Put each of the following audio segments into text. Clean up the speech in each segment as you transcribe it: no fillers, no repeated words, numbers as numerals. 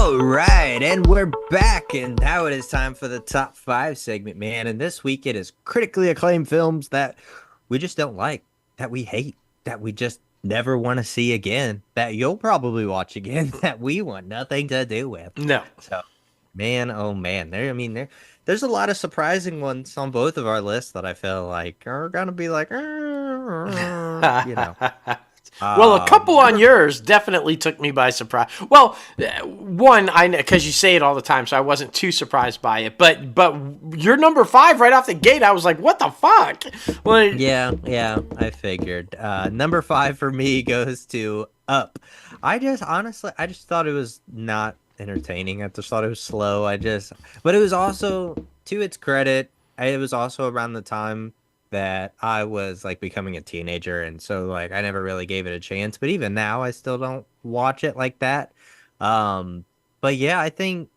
All right, and we're back, and now it is time for the top five segment, man. And this week it is critically acclaimed films that we just don't like, that we hate, that we just never want to see again, that you'll probably watch again, that we want nothing to do with. No. So, man, oh man, there's a lot of surprising ones on both of our lists that I feel like are gonna be like, you know. Well, a couple on yours definitely took me by surprise. Well, one, I know because you say it all the time, so I wasn't too surprised by it. But your number five right off the gate, I was like, what the fuck? Like, yeah, I figured. Number five for me goes to Up. I just thought it was not entertaining. I just thought it was slow. But it was also, to its credit, it was also around the time that I was like becoming a teenager, and so like I never really gave it a chance. But even now, I still don't watch it like that. But yeah, I don't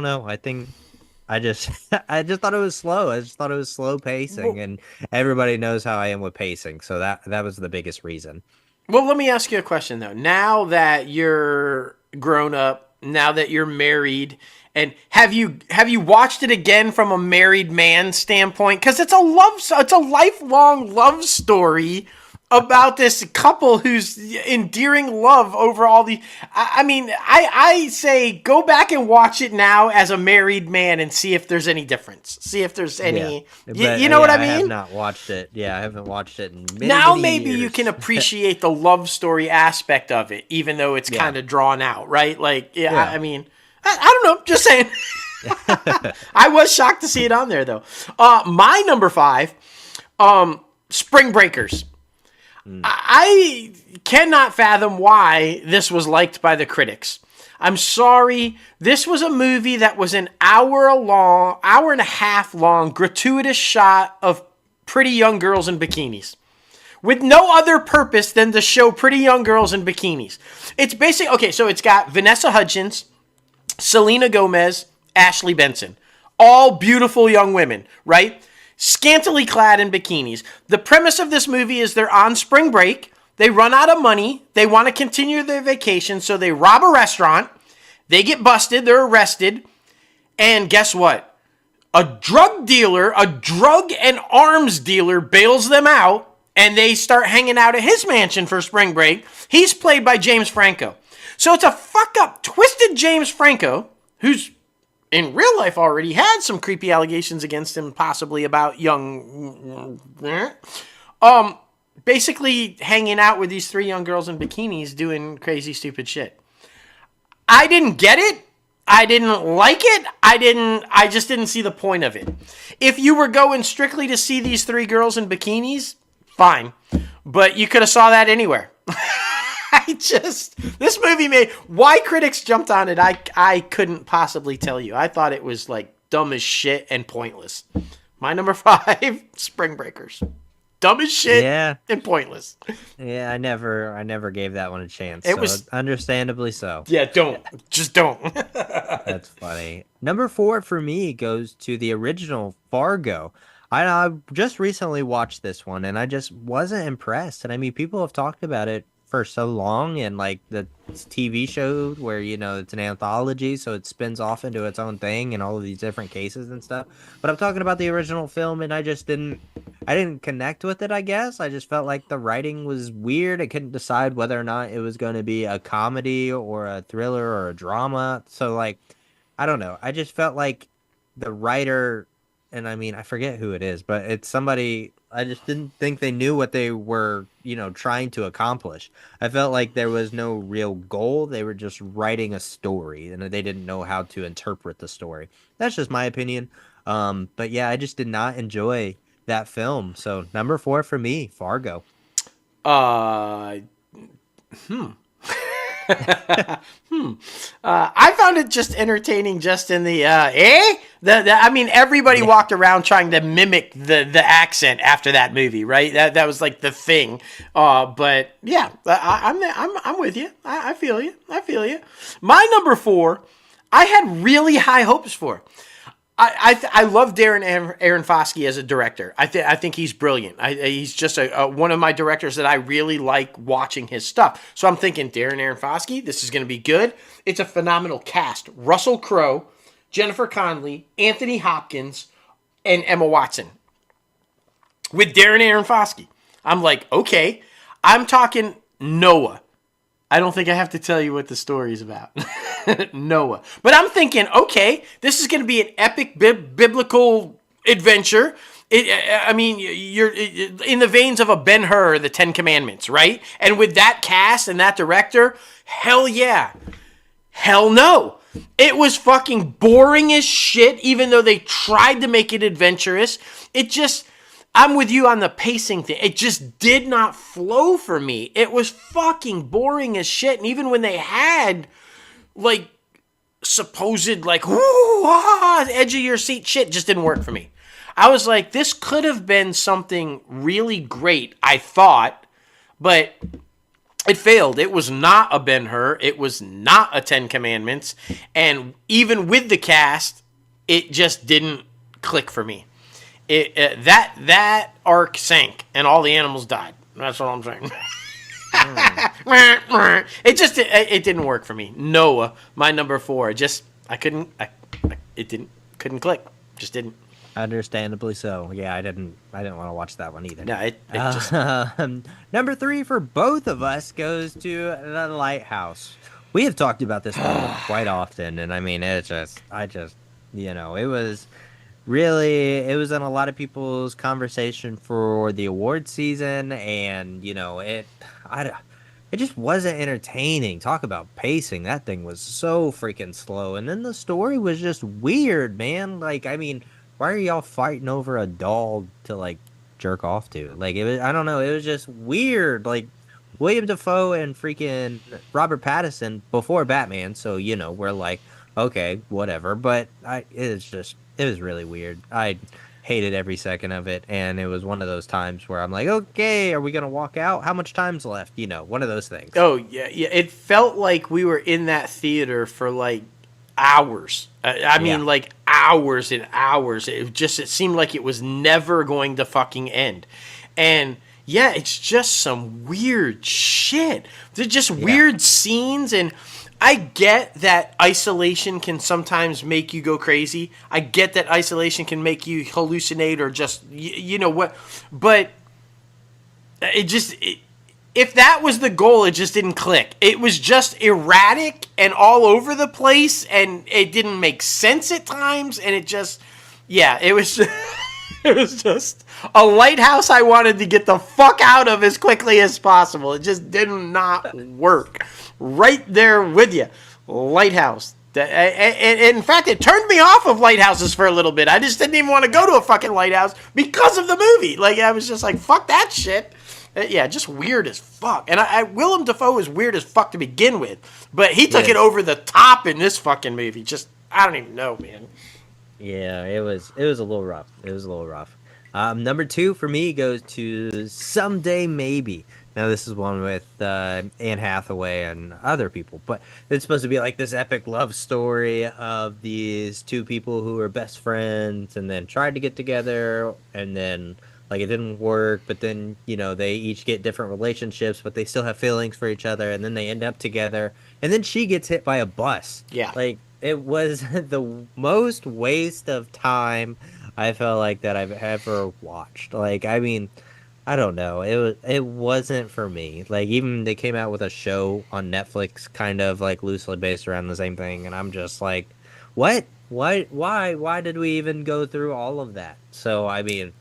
know. I just I just thought it was slow. I just thought it was slow pacing, and everybody knows how I am with pacing, so that was the biggest reason. Well, let me ask you a question though. Now that you're grown up, now that you're married, and have you watched it again from a married man standpoint? Because it's a lifelong love story about this couple who's endearing love over all the. I say go back and watch it now as a married man and see if there's any difference. See if there's any. Yeah. You know what I mean? I have not watched it. Yeah, I haven't watched it in many maybe years. You can appreciate the love story aspect of it, even though it's kind of drawn out, right? Like, I mean. I don't know. Just saying. I was shocked to see it on there, though. My number five, Spring Breakers. I cannot fathom why this was liked by the critics. I'm sorry. This was a movie that was an hour and a half long, gratuitous shot of pretty young girls in bikinis, with no other purpose than to show pretty young girls in bikinis. It's basically, okay, so it's got Vanessa Hudgens, Selena Gomez, Ashley Benson. All beautiful young women, right? Scantily clad in bikinis. The premise of this movie is they're on spring break. They run out of money. They want to continue their vacation, so they rob a restaurant. They get busted. They're arrested. And guess what? A drug and arms dealer bails them out, and they start hanging out at his mansion for spring break. He's played by James Franco. So it's a fuck-up, twisted James Franco, who's in real life already had some creepy allegations against him, possibly about young... basically hanging out with these three young girls in bikinis doing crazy, stupid shit. I didn't get it. I didn't like it. I just didn't see the point of it. If you were going strictly to see these three girls in bikinis, fine. But you could have saw that anywhere. This movie why critics jumped on it, I couldn't possibly tell you. I thought it was like dumb as shit and pointless. My number five, Spring Breakers. Dumb as shit and pointless. Yeah, I never gave that one a chance. It was understandably so. Yeah, don't. Just don't. That's funny. Number four for me goes to the original Fargo. I just recently watched this one, and I just wasn't impressed. And I mean, people have talked about it for so long, and like the TV show where, you know, it's an anthology, so it spins off into its own thing and all of these different cases and stuff. But I'm talking about the original film, and I didn't connect with it, I guess. I just felt like the writing was weird. I couldn't decide whether or not it was going to be a comedy or a thriller or a drama. So like, I don't know. I just felt like the writer, and I mean, I forget who it is, but it's somebody, I just didn't think they knew what they were, you know, trying to accomplish. I felt like there was no real goal. They were just writing a story, and they didn't know how to interpret the story. That's just my opinion. But yeah, I just did not enjoy that film. So number four for me, Fargo. I found it just entertaining, just in the I mean, everybody walked around trying to mimic the accent after that movie, right? That was like the thing. But yeah, I'm with you. I feel you. My number four, I had really high hopes for. I love Aaron Foskey as a director. I think he's brilliant. He's just one of my directors that I really like watching his stuff. So I'm thinking Aaron Foskey, this is going to be good. It's a phenomenal cast. Russell Crowe, Jennifer Connelly, Anthony Hopkins, and Emma Watson. With Aaron Foskey. I'm like, okay. I'm talking Noah. I don't think I have to tell you what the story is about. Noah. But I'm thinking, okay, this is going to be an epic biblical adventure. You're in the veins of a Ben-Hur, the Ten Commandments, right? And with that cast and that director, hell yeah. Hell no. It was fucking boring as shit, even though they tried to make it adventurous. I'm with you on the pacing thing. It just did not flow for me. It was fucking boring as shit. And even when they had, like, supposed, like, edge of your seat shit, just didn't work for me. I was like, this could have been something really great, I thought, but it failed. It was not a Ben-Hur. It was not a Ten Commandments. And even with the cast, it just didn't click for me. That arc sank and all the animals died. That's what I'm saying. It didn't work for me. Noah, my number 4. Couldn't click. Just didn't. Understandably so. Yeah, I didn't want to watch that one either. No, it just. Number 3 for both of us goes to The Lighthouse. We have talked about this one quite often, and I mean, it was in a lot of people's conversation for the award season, and it just wasn't entertaining. Talk about pacing. That thing was so freaking slow, and then the story was just weird, man. Like, I mean, why are y'all fighting over a doll to like jerk off to? Like, I don't know, it was just weird. Like, William Dafoe and freaking Robert Pattinson before Batman, so we're like, okay, whatever, but it was really weird. I hated every second of it, and it was one of those times where I'm like, okay, are we going to walk out? How much time's left? One of those things. Oh, yeah. It felt like we were in that theater for, like, hours. Like, hours and hours. It seemed like it was never going to fucking end. And, yeah, it's just some weird shit. They're just weird scenes, and I get that isolation can sometimes make you go crazy. I get that isolation can make you hallucinate or just, what. But if that was the goal, it just didn't click. It was just erratic and all over the place, and it didn't make sense at times. And it was it was just a lighthouse I wanted to get the fuck out of as quickly as possible. It just did not work. Right there with you. Lighthouse. In fact, it turned me off of lighthouses for a little bit. I just didn't even want to go to a fucking lighthouse because of the movie. Like, I was just like, fuck that shit. Yeah, just weird as fuck. And Willem Dafoe is weird as fuck to begin with. But he took it over the top in this fucking movie. Just, I don't even know, man. Yeah, it was a little rough. Number 2 for me goes to Someday Maybe. Now, this is one with Anne Hathaway and other people, but it's supposed to be like this epic love story of these two people who are best friends and then tried to get together, and then like it didn't work, but then, they each get different relationships, but they still have feelings for each other, and then they end up together, and then she gets hit by a bus. Yeah. Like, it was the most waste of time I felt like that I've ever watched. Like, I mean, I don't know. It wasn't for me. Like, even they came out with a show on Netflix kind of like loosely based around the same thing, and I'm just like, what? Why did we even go through all of that? So, I mean,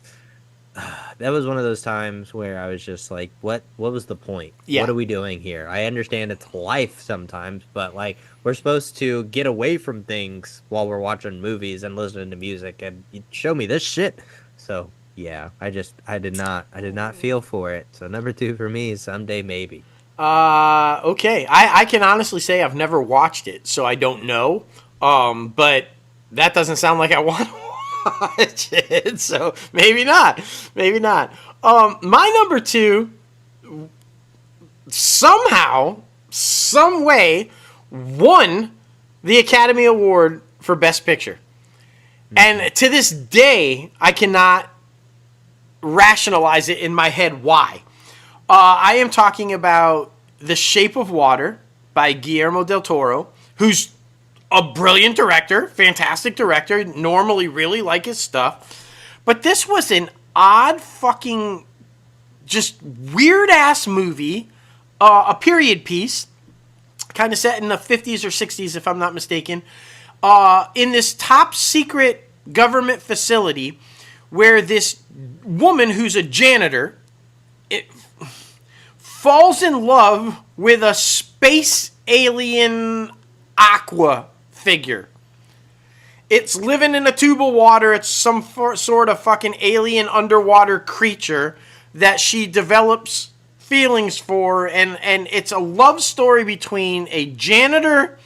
that was one of those times where I was just like, what was the point? Yeah. What are we doing here? I understand it's life sometimes, but like, we're supposed to get away from things while we're watching movies and listening to music, and you show me this shit. So yeah, I did not feel for it. So number 2 for me is Someday Maybe. Okay. I can honestly say I've never watched it, so I don't know. But that doesn't sound like I want to watch it, so maybe not. My number 2 somehow, some way, won the Academy Award for Best Picture. And to this day, I cannot rationalize it in my head why. I am talking about The Shape of Water by Guillermo del Toro, who's a brilliant director, fantastic director, normally really like his stuff. But this was an odd fucking, just weird-ass movie, a period piece, kind of set in the 50s or 60s, if I'm not mistaken, in this top secret government facility where this woman who's a janitor falls in love with a space alien aqua figure. It's living in a tube of water. It's some sort of fucking alien underwater creature that she develops feelings for, and it's a love story between a janitor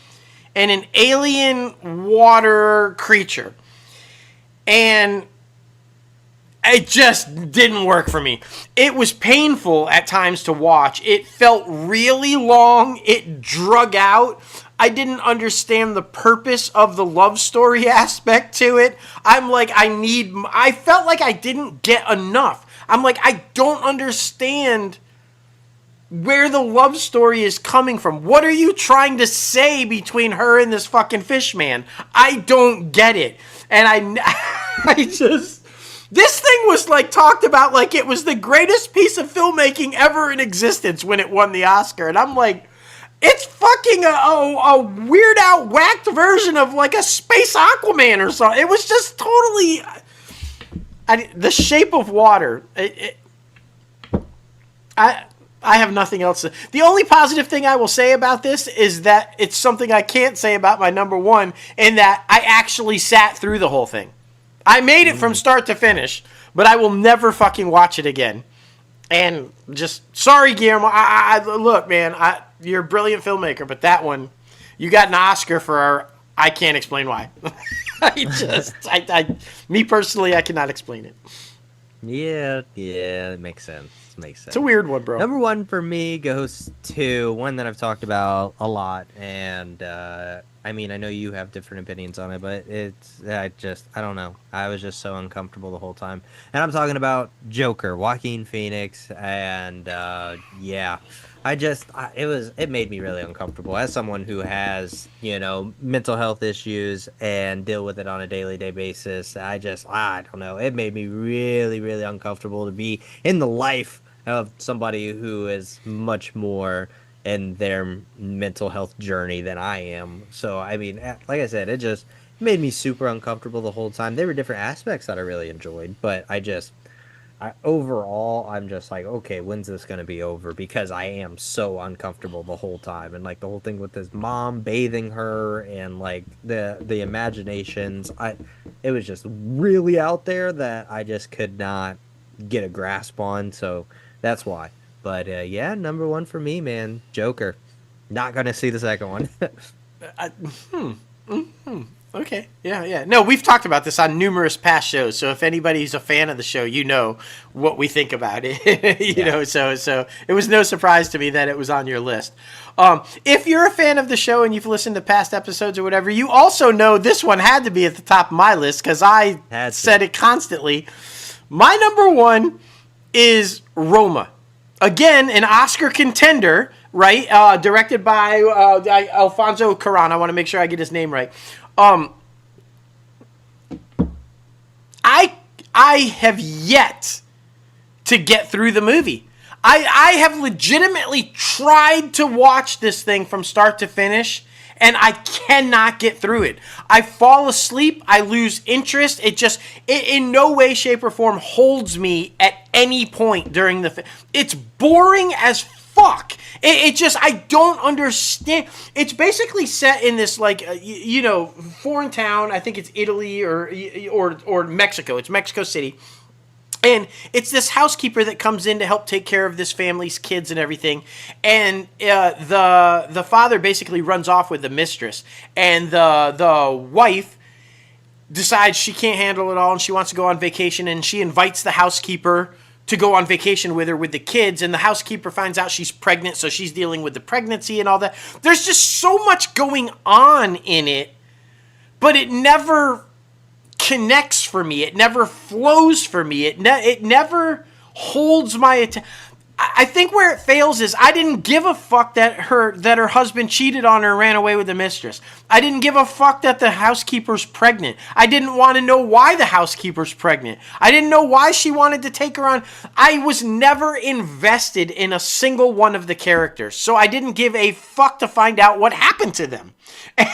and an alien water creature. And it just didn't work for me. It was painful at times to watch. It felt really long. It drug out. I didn't understand the purpose of the love story aspect to it. I felt like I didn't get enough. I'm like, I don't understand where the love story is coming from. What are you trying to say between her and this fucking fish man? I don't get it. And this thing was like talked about like it was the greatest piece of filmmaking ever in existence when it won the Oscar. And I'm like, it's fucking a weird out whacked version of like a space Aquaman or something. It was just totally... The Shape of Water. I have nothing else to... The only positive thing I will say about this is that it's something I can't say about my number one, in that I actually sat through the whole thing. I made it from start to finish, but I will never fucking watch it again. And just... Sorry, Guillermo. Look, man, you're a brilliant filmmaker, but that one... You got an Oscar for... I can't explain why. Me personally, I cannot explain it. Yeah, it makes sense. It's a weird one, bro. Number one for me goes to one that I've talked about a lot, and I mean, I know you have different opinions on it, but I don't know. I was just so uncomfortable the whole time. And I'm talking about Joker, Joaquin Phoenix, and it made me really uncomfortable as someone who has, mental health issues and deal with it on a daily basis. I don't know. It made me really, really uncomfortable to be in the life of somebody who is much more in their mental health journey than I am. So, I mean, like I said, it just made me super uncomfortable the whole time. There were different aspects that I really enjoyed, but overall, I'm just like, okay, when's this going to be over? Because I am so uncomfortable the whole time. And like the whole thing with his mom bathing her and like the imaginations, it was just really out there that I just could not get a grasp on. So that's why. But number one for me, man, Joker. Not going to see the second one. Okay. Yeah. No, we've talked about this on numerous past shows. So if anybody's a fan of the show, you know what we think about it. you know, so it was no surprise to me that it was on your list. If you're a fan of the show and you've listened to past episodes or whatever, you also know this one had to be at the top of my list because I said it constantly. My number one is Roma. Again, an Oscar contender, right? Directed by Alfonso Cuarón. I want to make sure I get his name right. I have yet to get through the movie. I have legitimately tried to watch this thing from start to finish, and I cannot get through it. I fall asleep. I lose interest. It in no way, shape, or form holds me at any point during the... It's boring as fuck. I don't understand. It's basically set in this, like, foreign town. I think it's Italy or Mexico. It's Mexico City. And it's this housekeeper that comes in to help take care of this family's kids and everything. And the father basically runs off with the mistress. And the wife decides she can't handle it all and she wants to go on vacation. And she invites the housekeeper to go on vacation with her with the kids. And the housekeeper finds out she's pregnant, so she's dealing with the pregnancy and all that. There's just so much going on in it. But it never connects for me. It never flows for me. It never holds my attention. I think where it fails is I didn't give a fuck that her husband cheated on her and ran away with the mistress. I didn't give a fuck that the housekeeper's pregnant. I didn't want to know why the housekeeper's pregnant. I didn't know why she wanted to take her on. I was never invested in a single one of the characters, so I didn't give a fuck to find out what happened to them.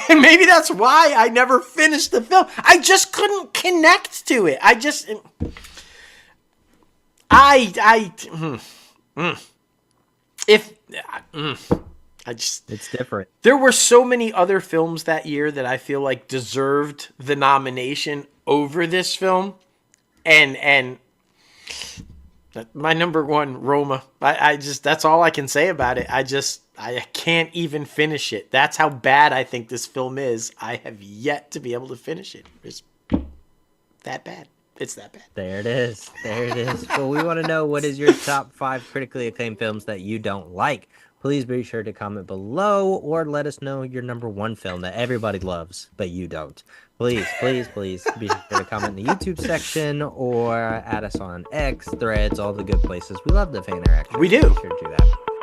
And maybe that's why I never finished the film. I just couldn't connect to it. It's different. There were so many other films that year that I feel like deserved the nomination over this film, and my number one, Roma. I just, that's all I can say about it. I can't even finish it. That's how bad I think this film is. I have yet to be able to finish it. It's that bad. It's that bad. There it is. There it is. Well, we want to know, what is your top 5 critically acclaimed films that you don't like? Please be sure to comment below, or let us know your number 1 film that everybody loves, but you don't. Please, please, please be sure to comment in the YouTube section, or add us on X, Threads, all the good places. We love the fan interaction. We do. Be sure to do that.